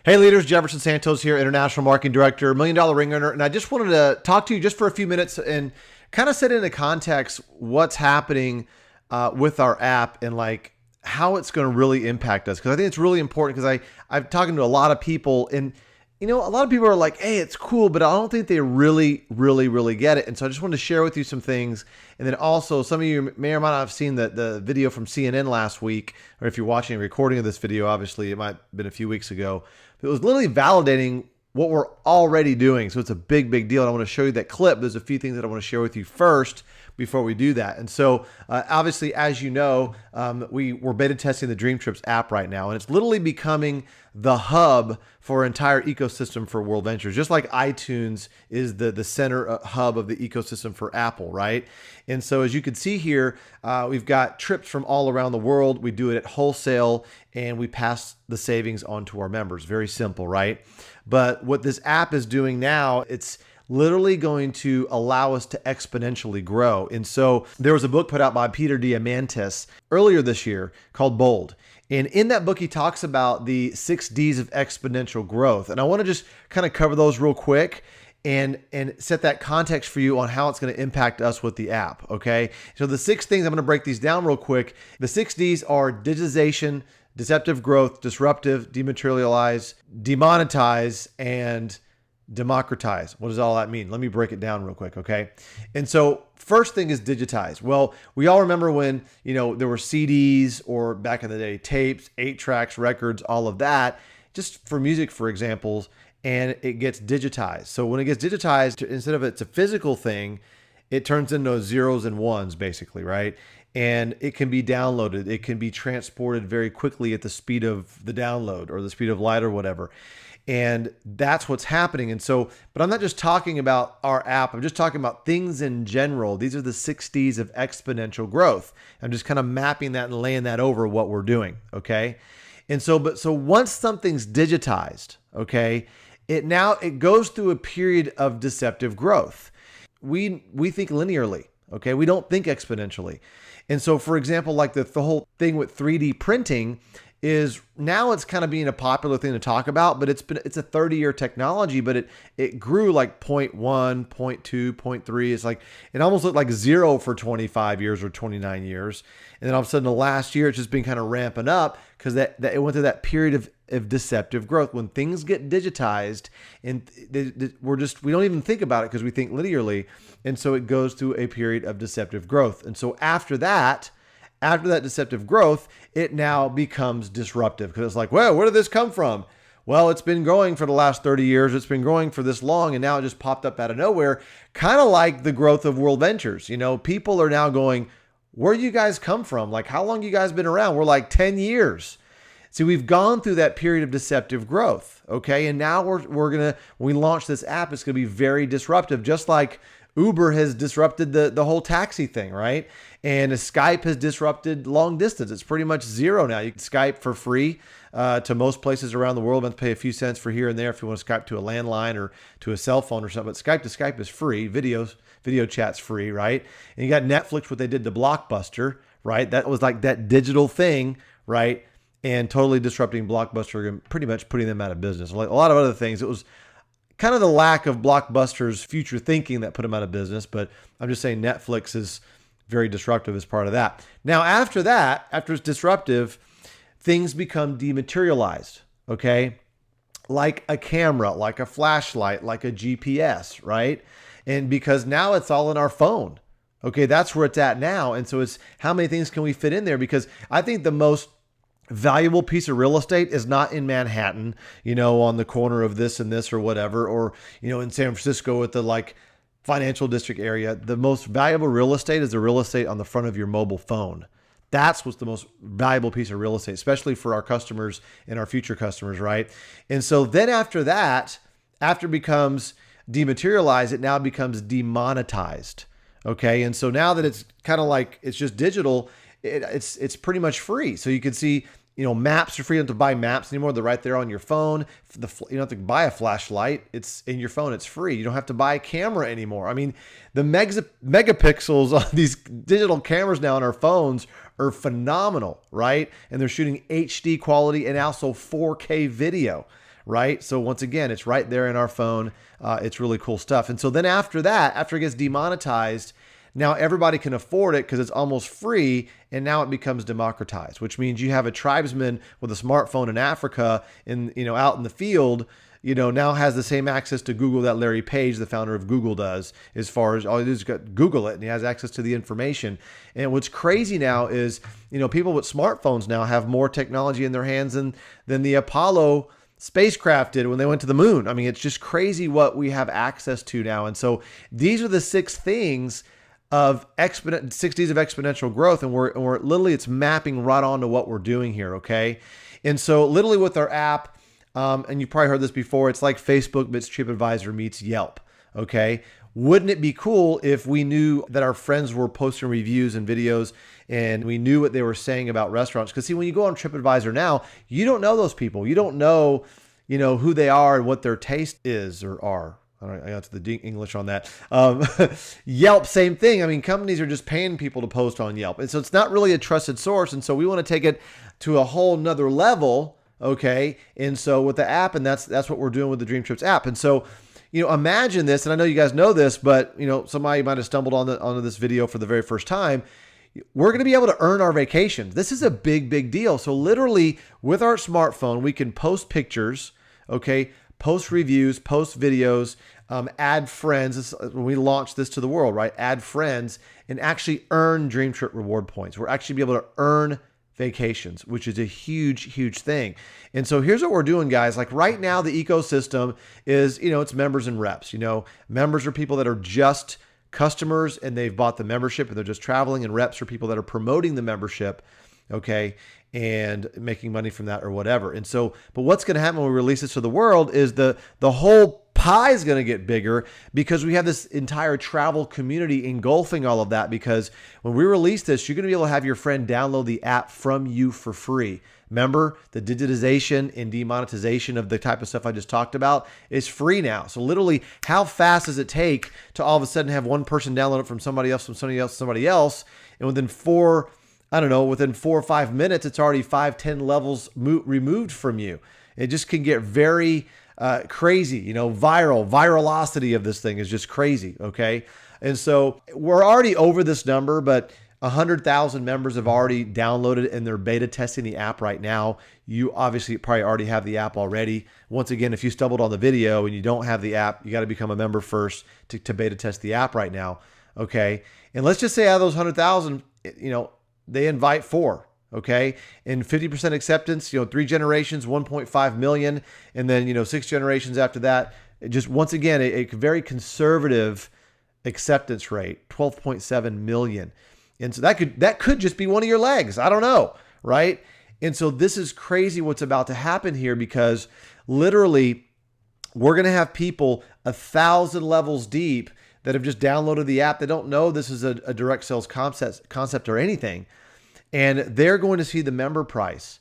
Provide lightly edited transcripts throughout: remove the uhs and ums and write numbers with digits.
Hey leaders, Jefferson Santos here, International Marketing Director, $1 Million Ring Earner. And I just wanted to talk to you just for a few minutes and kind of set into context what's happening with our app and like how it's going to really impact us. Because I think it's really important because I'm talking to a lot of people and a lot of people are like, hey, it's cool, but I don't think they really get it. And so I just wanted to share with you some things. And then also some of you may or might not have seen the video from CNN last week, or if you're watching a recording of this video, obviously it might have been a few weeks ago. It was literally validating what we're already doing. So it's a big deal. And I want to show you that clip. There's a few things that I want to share with you first before we do that. And so obviously, as you know, we're beta testing the Dreamtrips app right now, and it's literally becoming the hub for our entire ecosystem for World Ventures, just like iTunes is the center hub of the ecosystem for Apple, right? And so as you can see here, we've got trips from all around the world. We do it at wholesale, and we pass the savings on to our members. Very simple, right? But what this app is doing now, it's literally going to allow us to exponentially grow. And so there was a book put out by Peter Diamandis earlier this year called Bold. And in that book, he talks about the 6 Ds of exponential growth. And I want to just kind of cover those real quick and set that context for you on how it's going to impact us with the app, okay? So the 6 things, I'm going to break these down real quick. The 6 Ds are digitization, deceptive growth, disruptive, dematerialize, demonetize, and democratize. What does all that mean? Let me break it down real quick, okay? And so first thing is digitize. Well, we all remember when, there were CDs or back in the day, tapes, 8 tracks, records, all of that, just for music, for examples, and it gets digitized. So when it gets digitized, instead of it's a physical thing, it turns into zeros and ones basically, right? And it can be downloaded. It can be transported very quickly at the speed of the download or the speed of light or whatever. And that's what's happening. And so, but I'm not just talking about our app. I'm just talking about things in general. These are the 6 Ds of exponential growth. I'm just kind of mapping that and laying that over what we're doing. Okay. And so, so once something's digitized, okay, it goes through a period of deceptive growth. We think linearly. Okay. We don't think exponentially. And so, for example, like the whole thing with 3D printing is now it's kind of being a popular thing to talk about, but it's a 30-year technology, but it grew like 0.1, 0.2, 0.3. It's like, it almost looked like 0 for 25 years or 29 years. And then all of a sudden the last year, it's just been kind of ramping up because that it went through that period of deceptive growth. When things get digitized and we don't even think about it because we think linearly. And so it goes through a period of deceptive growth. And so after that deceptive growth, it now becomes disruptive because it's like, well, where did this come from? Well, it's been growing for the last 30 years. It's been growing for this long, and now it just popped up out of nowhere, kind of like the growth of World Ventures. People are now going, where do you guys come from? Like, how long you guys been around? We're like 10 years. See, we've gone through that period of deceptive growth, okay? And now we're going to, when we launch this app, it's going to be very disruptive, just like Uber has disrupted the whole taxi thing, right? And Skype has disrupted long distance. It's pretty much zero now. You can Skype for free to most places around the world. You have to pay a few cents for here and there if you want to Skype to a landline or to a cell phone or something. But Skype to Skype is free. Video chat's free, right? And you got Netflix, what they did to Blockbuster, right? That was like that digital thing, right? And totally disrupting Blockbuster and pretty much putting them out of business. Like a lot of other things. It was kind of the lack of Blockbuster's future thinking that put them out of business. But I'm just saying Netflix is very disruptive as part of that. Now, after it's disruptive, things become dematerialized, okay? Like a camera, like a flashlight, like a GPS, right? And because now it's all in our phone, okay? That's where it's at now. And so it's how many things can we fit in there? Because I think the most valuable piece of real estate is not in Manhattan, on the corner of this and this or whatever, or, in San Francisco at the like financial district area. The most valuable real estate is the real estate on the front of your mobile phone. That's what's the most valuable piece of real estate, especially for our customers and our future customers, right? And so then after that, after it becomes dematerialized, it now becomes demonetized, okay? And so now that it's kind of like, it's just digital, it's pretty much free. So you can see, maps are free. You don't have to buy maps anymore. They're right there on your phone. You don't have to buy a flashlight. It's in your phone. It's free. You don't have to buy a camera anymore. I mean, the megapixels on these digital cameras now on our phones are phenomenal, right? And they're shooting HD quality and also 4K video, right? So once again, it's right there in our phone. It's really cool stuff. And so then after that, after it gets demonetized, now everybody can afford it because it's almost free, and now it becomes democratized, which means you have a tribesman with a smartphone in Africa, out in the field, now has the same access to Google that Larry Page, the founder of Google, does, as far as all he does is Google it, and he has access to the information. And what's crazy now is, people with smartphones now have more technology in their hands than the Apollo spacecraft did when they went to the moon. I mean, it's just crazy what we have access to now. And so these are the 6 things of 6 Ds of exponential growth, and we're literally, it's mapping right onto what we're doing here, okay? And so literally with our app, and you probably heard this before, it's like Facebook meets TripAdvisor meets Yelp, okay? Wouldn't it be cool if we knew that our friends were posting reviews and videos and we knew what they were saying about restaurants? Because see, when you go on TripAdvisor now, you don't know those people. You don't know, who they are and what their taste is or are. I got to the English on that. Yelp, same thing. I mean, companies are just paying people to post on Yelp. And so it's not really a trusted source. And so we want to take it to a whole nother level. Okay. And so with the app, and that's what we're doing with the Dreamtrips app. And so, imagine this, and I know you guys know this, but somebody might have stumbled onto this video for the very first time. We're going to be able to earn our vacations. This is a big, big deal. So literally with our smartphone, we can post pictures, okay, post reviews, post videos, add friends. When we launch this to the world, right? Add friends and actually earn Dream Trip reward points. We're actually be able to earn vacations, which is a huge, huge thing. And so here's what we're doing, guys. Like right now, the ecosystem is, it's members and reps. Members are people that are just customers and they've bought the membership and they're just traveling, and reps are people that are promoting the membership, okay, and making money from that or whatever. And so, but what's going to happen when we release this to the world is the whole pie is going to get bigger, because we have this entire travel community engulfing all of that. Because when we release this, you're going to be able to have your friend download the app from you for free. Remember, the digitization and demonetization of the type of stuff I just talked about is free now. So literally, how fast does it take to all of a sudden have one person download it from somebody else, and within 4 or 5 minutes, it's already 5-10 levels removed from you. It just can get very crazy. Virality of this thing is just crazy. Okay. And so we're already over this number, but 100,000 members have already downloaded and they're beta testing the app right now. You obviously probably already have the app already. Once again, if you stumbled on the video and you don't have the app, you got to become a member first to beta test the app right now. Okay. And let's just say out of those 100,000, they invite 4. Okay. And 50% acceptance, 3 generations, 1.5 million. And then, 6 generations after that, just once again, a very conservative acceptance rate, 12.7 million. And so that could just be one of your legs. I don't know. Right. And so this is crazy what's about to happen here, because literally we're going to have people 1,000 levels deep that have just downloaded the app. They don't know this is a direct sales concept or anything. And they're going to see the member price.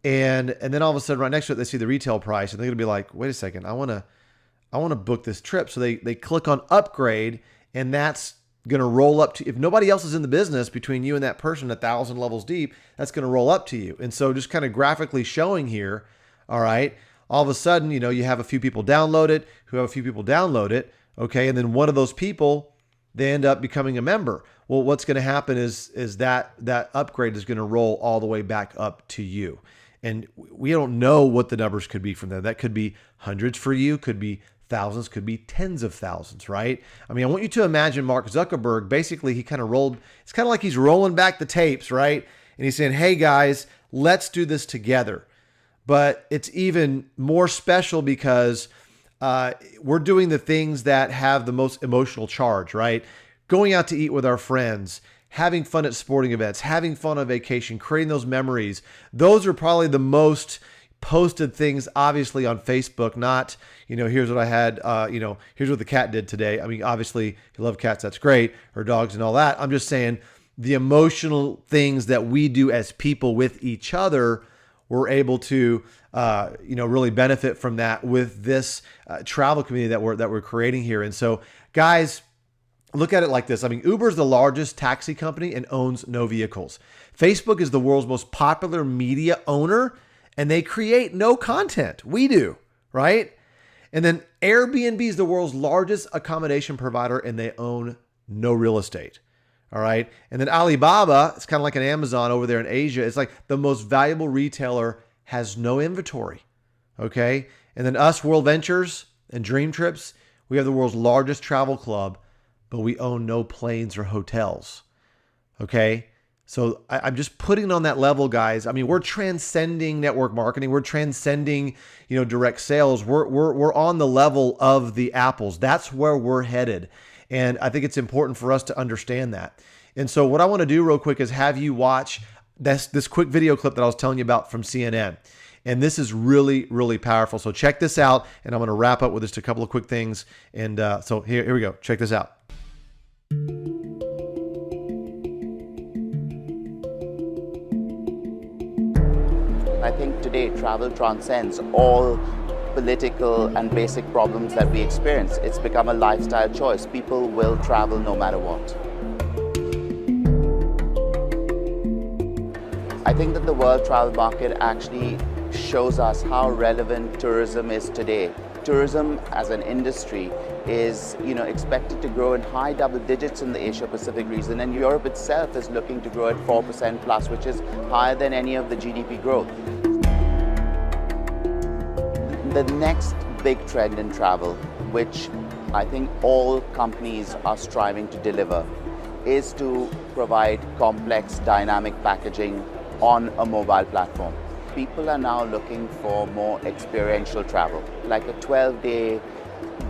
And then all of a sudden right next to it, they see the retail price, and they're going to be like, wait a second, I want to book this trip. So they click on upgrade, and that's going to roll up to, if nobody else is in the business between you and that person 1,000 levels deep, that's going to roll up to you. And so just kind of graphically showing here, all right, all of a sudden, you have a few people download it, who have a few people download it. Okay. And then one of those people, they end up becoming a member. Well, what's going to happen is that upgrade is going to roll all the way back up to you. And we don't know what the numbers could be from there. That could be hundreds for you, could be thousands, could be tens of thousands, right? I mean, I want you to imagine Mark Zuckerberg, basically it's kind of like he's rolling back the tapes, right? And he's saying, hey guys, let's do this together. But it's even more special because we're doing the things that have the most emotional charge, right? Going out to eat with our friends, having fun at sporting events, having fun on vacation, creating those memories. Those are probably the most posted things, obviously, on Facebook, not, here's what I had, here's what the cat did today. I mean, obviously, you love cats, that's great, or dogs and all that. I'm just saying the emotional things that we do as people with each other, we're able to, really benefit from that with this travel community that we're creating here. And so, guys, look at it like this. I mean, Uber is the largest taxi company and owns no vehicles. Facebook is the world's most popular media owner, and they create no content. We do, right? And then Airbnb is the world's largest accommodation provider, and they own no real estate. All right. And then Alibaba, it's kind of like an Amazon over there in Asia. It's like the most valuable retailer, has no inventory. Okay. And then us, World Ventures and Dreamtrips, we have the world's largest travel club, but we own no planes or hotels. Okay. So I'm just putting it on that level, guys. I mean, we're transcending network marketing. We're transcending, direct sales. We're on the level of the Apples. That's where we're headed. And I think it's important for us to understand that. And so what I want to do real quick is have you watch this quick video clip that I was telling you about from CNN. And this is really, really powerful. So check this out. And I'm going to wrap up with just a couple of quick things. And so here we go. Check this out. I think today travel transcends all political and basic problems that we experience. It's become a lifestyle choice. People will travel no matter what. I think that the world travel market actually shows us how relevant tourism is today. Tourism as an industry is, expected to grow in high double digits in the Asia Pacific region, and Europe itself is looking to grow at 4% plus, which is higher than any of the GDP growth. The next big trend in travel, which I think all companies are striving to deliver, is to provide complex dynamic packaging on a mobile platform. People are now looking for more experiential travel, like a 12-day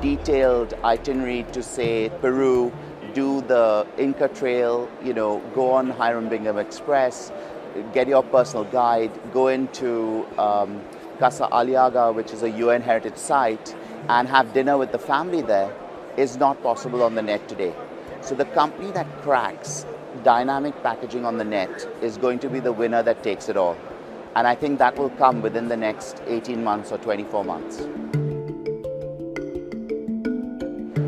detailed itinerary to, say, Peru, do the Inca Trail, go on Hiram Bingham Express, get your personal guide, go into Casa Aliaga, which is a UN heritage site, and have dinner with the family there, is not possible on the net today. So the company that cracks dynamic packaging on the net is going to be the winner that takes it all. And I think that will come within the next 18 months or 24 months.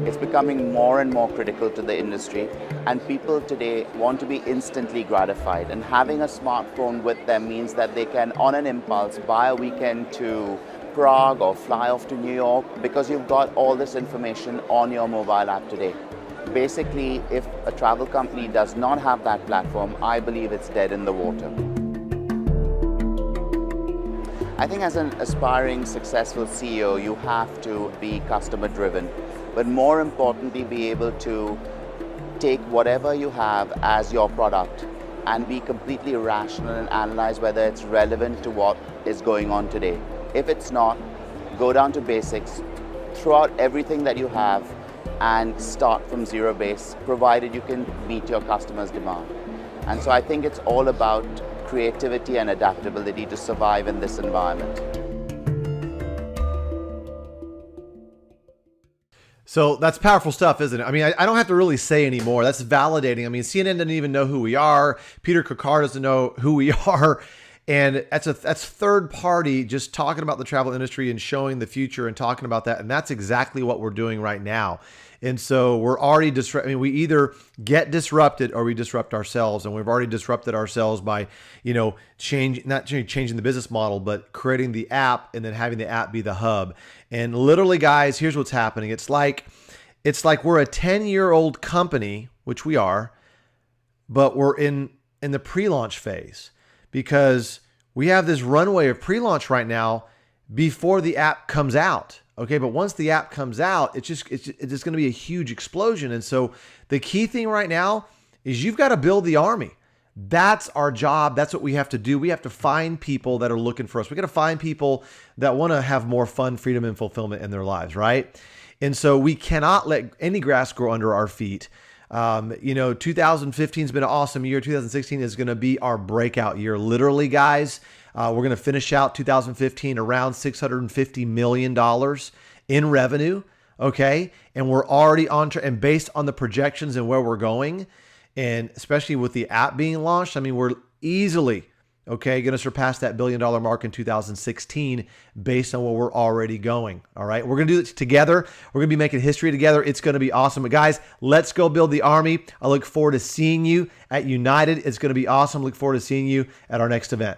It's becoming more and more critical to the industry, and people today want to be instantly gratified, and having a smartphone with them means that they can, on an impulse, buy a weekend to Prague or fly off to New York because you've got all this information on your mobile app today. Basically, if a travel company does not have that platform, I believe it's dead in the water. I think as an aspiring, successful CEO, you have to be customer driven, but more importantly, be able to take whatever you have as your product and be completely rational and analyze whether it's relevant to what is going on today. If it's not, go down to basics, throw out everything that you have and start from zero base, provided you can meet your customers' demand. And so I think it's all about creativity and adaptability to survive in this environment. So that's powerful stuff, isn't it? I mean, I don't have to really say anymore. That's validating. I mean, CNN doesn't even know who we are. Peter Kokar doesn't know who we are. And that's third party just talking about the travel industry and showing the future and talking about that. And that's exactly what we're doing right now. And so we're already we either get disrupted or we disrupt ourselves. And we've already disrupted ourselves by, not changing the business model, but creating the app and then having the app be the hub. And literally, guys, here's what's happening. It's like we're a 10-year-old company, which we are, but we're in the pre-launch phase, because we have this runway of pre-launch right now before the app comes out. Okay, but once the app comes out, it's just going to be a huge explosion. And so the key thing right now is you've got to build the army. That's our job. That's what we have to do. We have to find people that are looking for us. We got to find people that want to have more fun, freedom, and fulfillment in their lives, right? And so we cannot let any grass grow under our feet. 2015 has been an awesome year. 2016 is going to be our breakout year. Literally, guys, we're going to finish out 2015 around $650 million in revenue. Okay. And we're already on track, and based on the projections and where we're going, and especially with the app being launched, I mean, we're easily, going to surpass that $1 billion mark in 2016 based on where we're already going. All right. We're going to do it together. We're going to be making history together. It's going to be awesome. But guys, let's go build the army. I look forward to seeing you at United. It's going to be awesome. Look forward to seeing you at our next event.